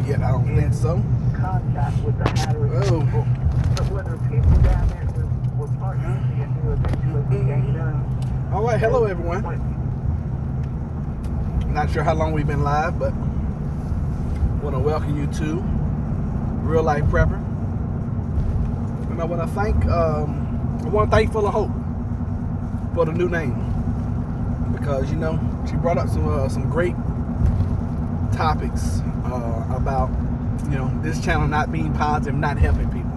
Yet I don't think so. Contact with the Hatteras people. But whether people down there were part easy and knew eventually became done. All right, hello everyone. Not sure how long we've been live, but want to welcome you to Real Life Prepper. And I want to thank Full of Hope for the new name, because she brought up some great topics about this channel not being positive, not helping people.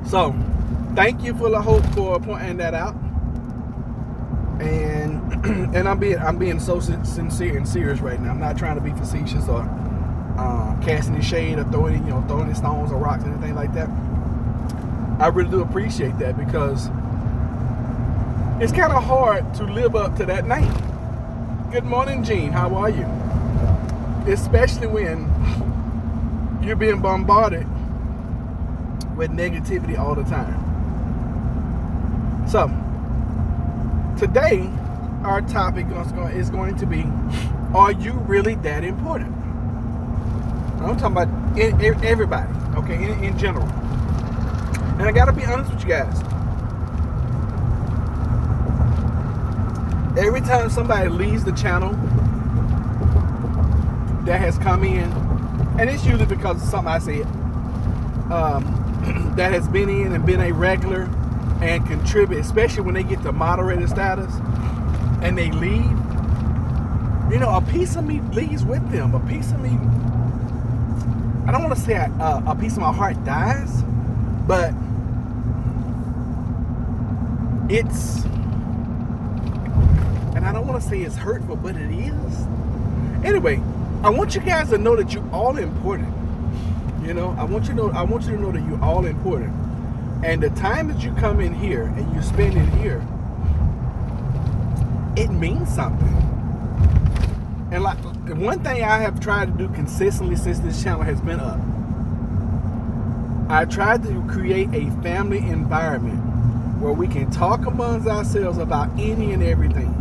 So thank you, Full of Hope, for pointing that out. And I'm being so sincere and serious right now. I'm not trying to be facetious or casting any shade or throwing any stones or rocks or anything like that. I really do appreciate that, because it's kind of hard to live up to that name. Good morning, Gene. How are you? Especially when you're being bombarded with negativity all the time. So today, our topic is going to be, are you really that important? I'm talking about everybody, okay, in general. And I gotta be honest with you guys. Every time somebody leaves the channel that has come in, and it's usually because of something I said, that has been in and been a regular and contribute, especially when they get to moderator status and they leave, a piece of me leaves with them. A piece of me, I don't want to say a piece of my heart dies, but it's, and I don't want to say it's hurtful, but it is. Anyway, I want you guys to know that you're all important. I want you to know that you're all important. And the time that you come in here and you spend in here, it means something. And like, one thing I have tried to do consistently since this channel has been up, I tried to create a family environment where we can talk amongst ourselves about any and everything.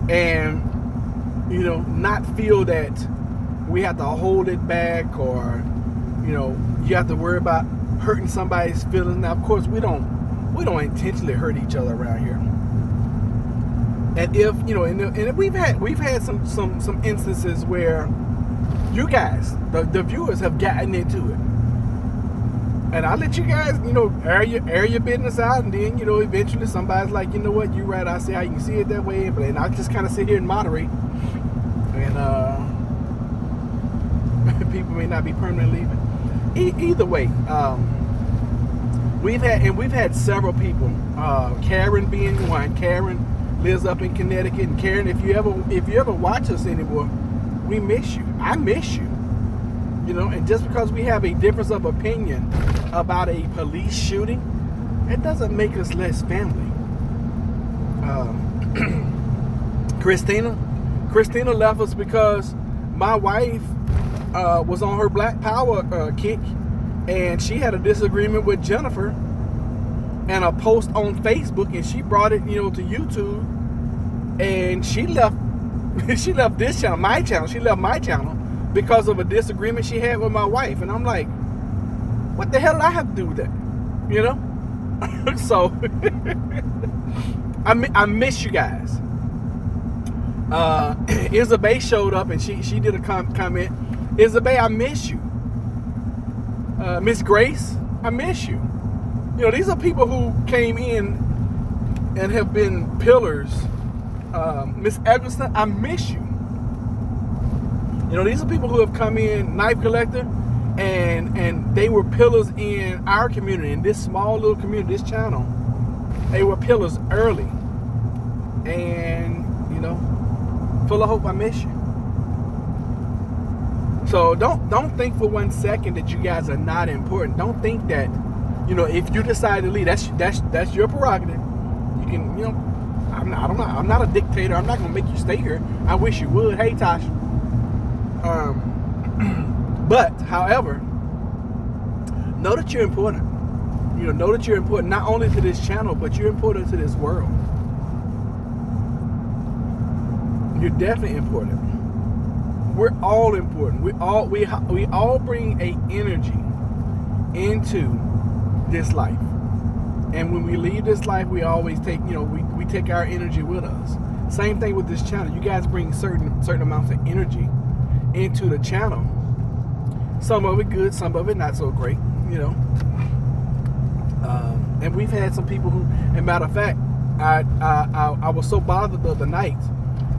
And not feel that we have to hold it back, or you have to worry about hurting somebody's feelings. Now, of course, we don't intentionally hurt each other around here. And if and we've had some instances where you guys, the viewers, have gotten into it, and I let you guys air your business out, and then eventually somebody's like, you know what, you're right, I see how you can see it that way, but then I just kind of sit here and moderate. And people may not be permanently leaving. Either way, we've had several people. Karen being one. Karen lives up in Connecticut, and Karen, if you ever watch us anymore, we miss you. I miss you. And just because we have a difference of opinion about a police shooting, it doesn't make us less family. Christina left us because my wife was on her Black Power kick, and she had a disagreement with Jennifer and a post on Facebook, and she brought it to YouTube, and she left this channel, my channel. She left my channel because of a disagreement she had with my wife. And I'm like, what the hell did I have to do with that? So I miss you guys. Isabel showed up, and she did a comment. Isabel, I miss you. Miss Grace, I miss you. These are people who came in and have been pillars. Miss Eggleston, I miss you. These are people who have come in, Knife Collector, and they were pillars in our community, in this small little community, this channel. They were pillars early. And, Full of Hope, I miss you. So don't think for one second that you guys are not important. Don't think that, if you decide to leave, that's your prerogative. You can, I'm not a dictator. I'm not gonna make you stay here. I wish you would. Hey, Tosh. But however, know that you're important. Know that you're important not only to this channel, but you're important to this world. You're definitely important. we're all important. We all bring a energy into this life. And when we leave this life, we always take, we take our energy with us. Same thing with this channel. You guys bring certain amounts of energy into the channel. Some of it good, some of it not so great, and we've had some people who, as a matter of fact, I was so bothered the other night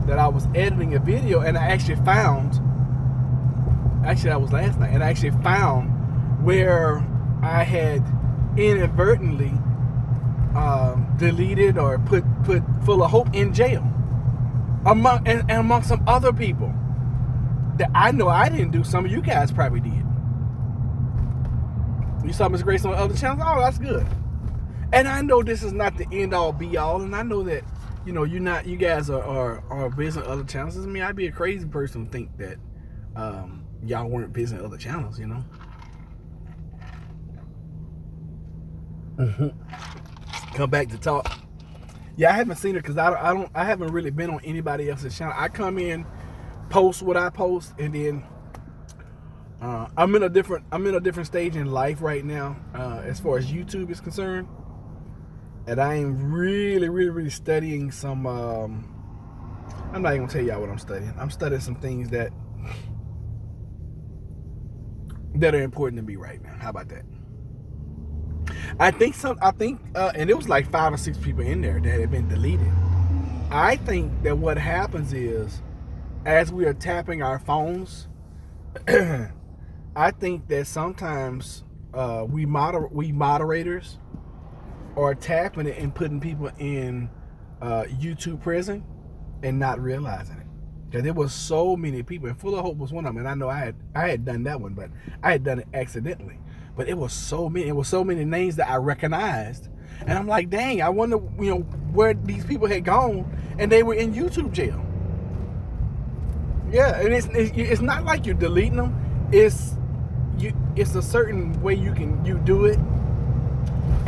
that I was editing a video, and I actually found, that was last night, and I actually found where I had inadvertently deleted or put Full of Hope in jail among some other people that I know I didn't do. Some of you guys probably did. You saw Miss Grace on other channels. Oh, that's good. And I know this is not the end all be all, and I know that you guys are visiting other channels. I mean, I'd be a crazy person to think that y'all weren't visiting other channels, Come back to talk. Yeah, I haven't seen it because I haven't really been on anybody else's channel. I come in, post what I post, and then I'm in a different stage in life right now as far as YouTube is concerned, and I am really studying some. I'm not even gonna tell y'all what I'm studying. I'm studying some things that are important to me right now. How about that? I think, and it was like 5 or 6 people in there that had been deleted. I think that what happens is, as we are tapping our phones, I think that sometimes we moderators are tapping it and putting people in YouTube prison and not realizing it. Because there was so many people, and Full of Hope was one of them. And I know I had done that one, but I had done it accidentally. But it was so many names that I recognized, and I'm like, dang, I wonder, where these people had gone, and they were in YouTube jail. Yeah, and it's not like you're deleting them. It's a certain way you do it,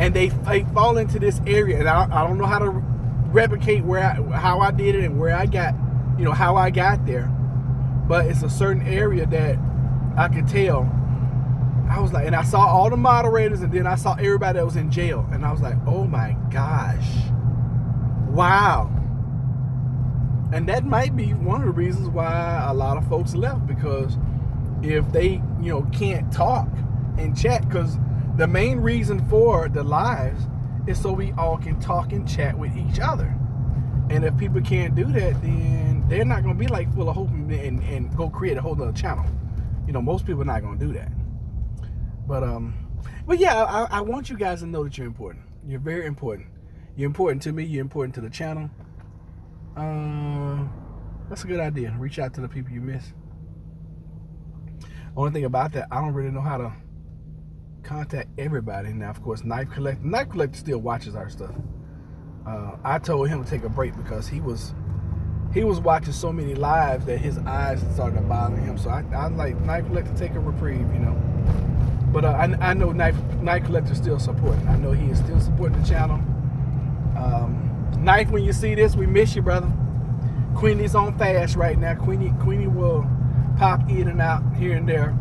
and they fall into this area, and I don't know how to replicate how I did it and where I got, how I got there, but it's a certain area that I could tell. I was like, and I saw all the moderators, and then I saw everybody that was in jail, and I was like, oh my gosh, wow. And that might be one of the reasons why a lot of folks left, because if they, can't talk and chat, because the main reason for the lives is so we all can talk and chat with each other. And if people can't do that, then they're not going to be like Full of Hope and go create a whole other channel. Most people are not going to do that. But yeah, I want you guys to know that you're important. You're very important. You're important to me. You're important to the channel. That's a good idea. Reach out to the people you miss. Only thing about that, I don't really know how to contact everybody. Now, of course, Knife Collector still watches our stuff. I told him to take a break because he was watching so many lives that his eyes started to bother him. So I was like, Knife Collector, take a reprieve, But I know Knife Collector still supporting. I know he is still supporting the channel. Knife, when you see this, we miss you, brother. Queenie's on fast right now. Queenie will pop in and out here and there.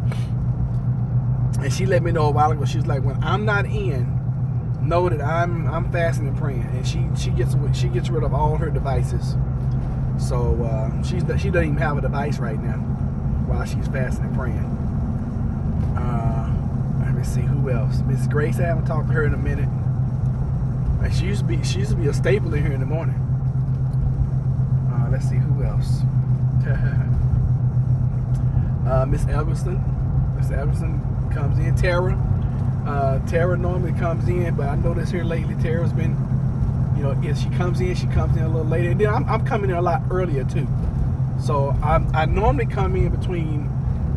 And she let me know a while ago. She was like, when I'm not in, know that I'm fasting and praying. And she gets rid of all her devices. So she doesn't even have a device right now while she's fasting and praying. Let me see who else. Miss Grace, I haven't talked to her in a minute. She used to be a staple in here in the morning. Let's see who else. Miss Everson. Miss Everson comes in. Tara normally comes in, but I noticed here lately Tara's been, if she comes in a little later. And then I'm coming in a lot earlier too. So I normally come in between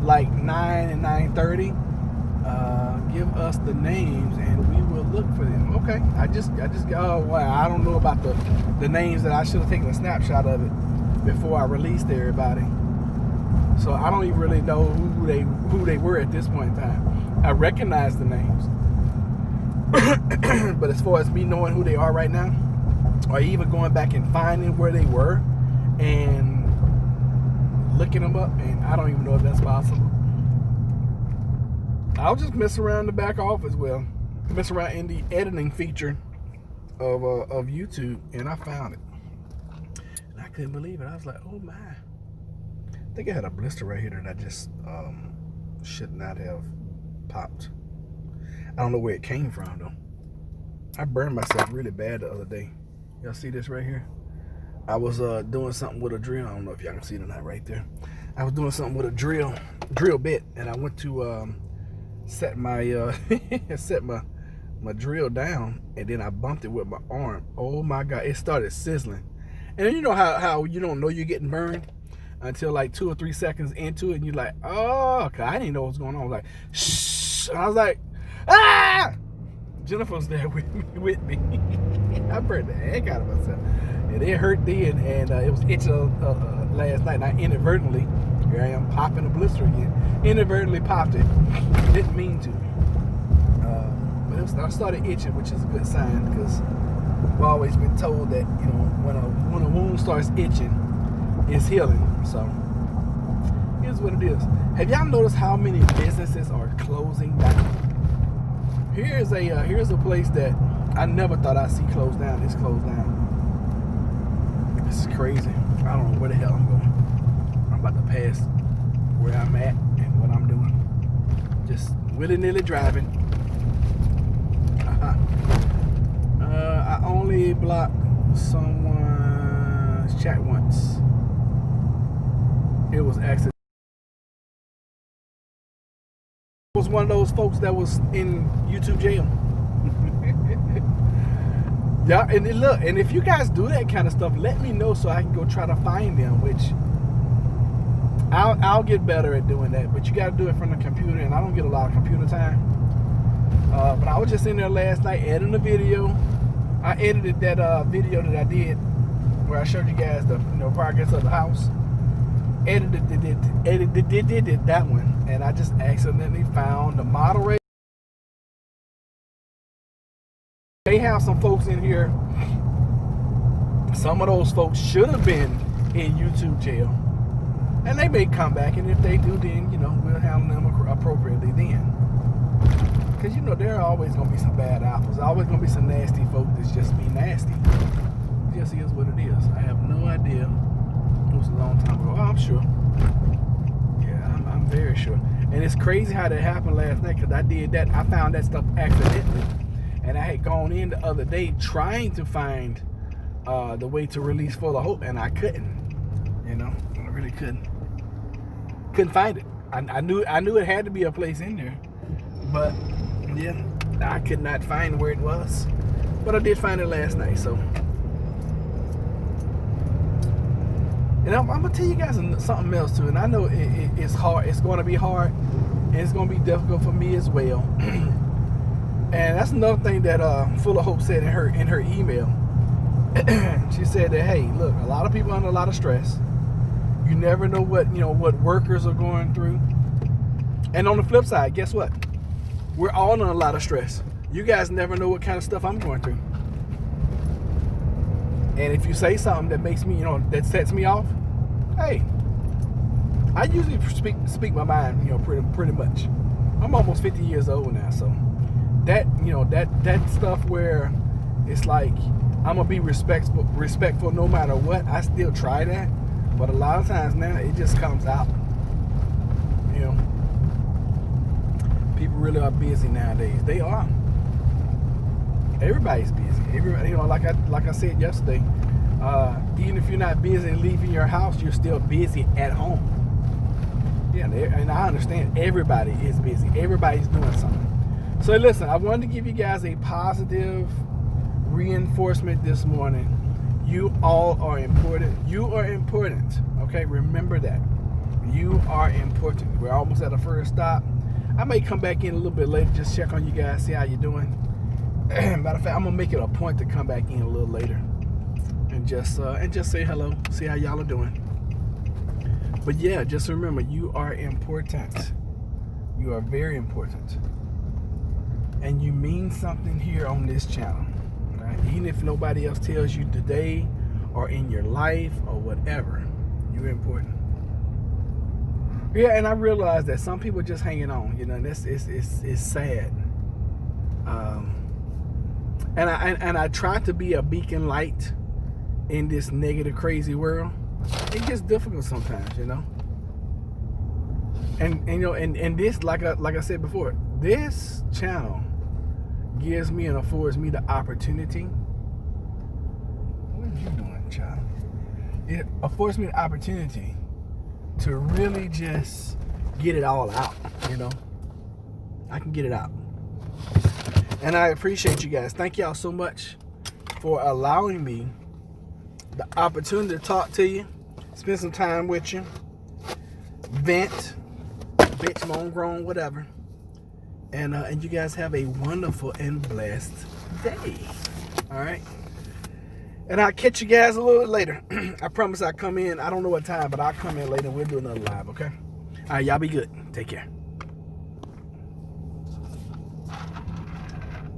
like 9 and 9:30. Give us the names and we will look for them. Okay. I just oh wow, I don't know about the names that I should have taken a snapshot of it before I released everybody. So I don't even really know who they were at this point in time. I recognize the names. But as far as me knowing who they are right now, or even going back and finding where they were and looking them up, and I don't even know if that's possible. I'll just mess around in the back office. Well, mess around in the editing feature of YouTube, and I found it. And I couldn't believe it. I was like, oh my. I think I had a blister right here that I just should not have popped. I don't know where it came from though. I burned myself really bad the other day. Y'all see this right here? I was doing something with a drill. I don't know if y'all can see it or not right there. I was doing something with a drill bit, and I went to set my set my drill down, and then I bumped it with my arm. Oh my God, it started sizzling. And then you know how you don't know you're getting burned until like 2 or 3 seconds into it, and you're like, oh, cause I didn't know what was going on. I was like, shh, and I was like, ah! Jennifer was there with me. I burned the heck out of myself, and it hurt then, and it was itching last night. And I inadvertently, here I am popping a blister again. Inadvertently popped it. Didn't mean to, but I started itching, which is a good sign, because I've always been told that, you know, when a wound starts itching, it's healing. So here's what it is. Have y'all noticed how many businesses are closing down? Here's a place that I never thought I'd see closed down. It's closed down. This is crazy. I don't know where the hell I'm going. I'm about to pass where I'm at and what I'm doing. Just willy-nilly driving. I only blocked someone's chat once. It was accident. Was one of those folks that was in YouTube jail. Yeah, and look, and if you guys do that kind of stuff, let me know so I can go try to find them, which I'll get better at doing that, but you got to do it from the computer, and I don't get a lot of computer time. But I was just in there last night editing a video. I edited that video that I did where I showed you guys the progress of the house. Edited that one, and I just accidentally found the moderator. They have some folks in here. Some of those folks should have been in YouTube jail, and they may come back, and if they do, then we'll handle them appropriately then. Because there are always gonna be some bad apples. Always gonna be some nasty folks that's just be nasty. It just is what it is. I have no idea. It was a long time ago. Oh, I'm sure. Yeah, I'm very sure. And it's crazy how that happened last night, because I did that. I found that stuff accidentally, and I had gone in the other day trying to find the way to release Full of Hope, and I couldn't. I really couldn't find it. I knew it had to be a place in there, but yeah, I could not find where it was. But I did find it last night, so. And I'm gonna tell you guys something else too. And I know it's hard. It's going to be hard, and it's going to be difficult for me as well. And that's another thing that Full of Hope said in her email. She said that, hey, look, a lot of people are under a lot of stress. You never know what workers are going through. And on the flip side, guess what? We're all under a lot of stress. You guys never know what kind of stuff I'm going through. And if you say something that makes me, that sets me off, hey, I usually speak my mind, pretty much. I'm almost 50 years old now, so that stuff where it's like I'm gonna be respectful no matter what. I still try that, but a lot of times now it just comes out. People really are busy nowadays. They are. Everybody's busy. Everybody, like I said yesterday, even if you're not busy leaving your house, you're still busy at home. Yeah, and I understand everybody is busy. Everybody's doing something. So listen, I wanted to give you guys a positive reinforcement this morning. You all are important. You are important. Okay, remember that. You are important. We're almost at the first stop. I may come back in a little bit later, just check on you guys, see how you're doing. Matter of fact, I'm gonna make it a point to come back in a little later and just say hello, see how y'all are doing. But yeah, just remember, you are important. You are very important, and you mean something here on this channel. Right? Even if nobody else tells you today, or in your life, or whatever, you're important. Yeah, and I realize that some people just hanging on, you know, and it's sad. And I try to be a beacon light in this negative, crazy world. It gets difficult sometimes, you know. And you know, and this, like I said before, this channel gives me and affords me the opportunity. What are you doing, child? It affords me the opportunity to really just get it all out, you know. I can get it out. And I appreciate you guys. Thank y'all so much for allowing me the opportunity to talk to you, spend some time with you, vent, bitch, moan, groan, whatever. And you guys have a wonderful and blessed day. All right? And I'll catch you guys a little bit later. I promise I'll come in. I don't know what time, but I'll come in later. We'll do another live, okay? All right, y'all be good. Take care.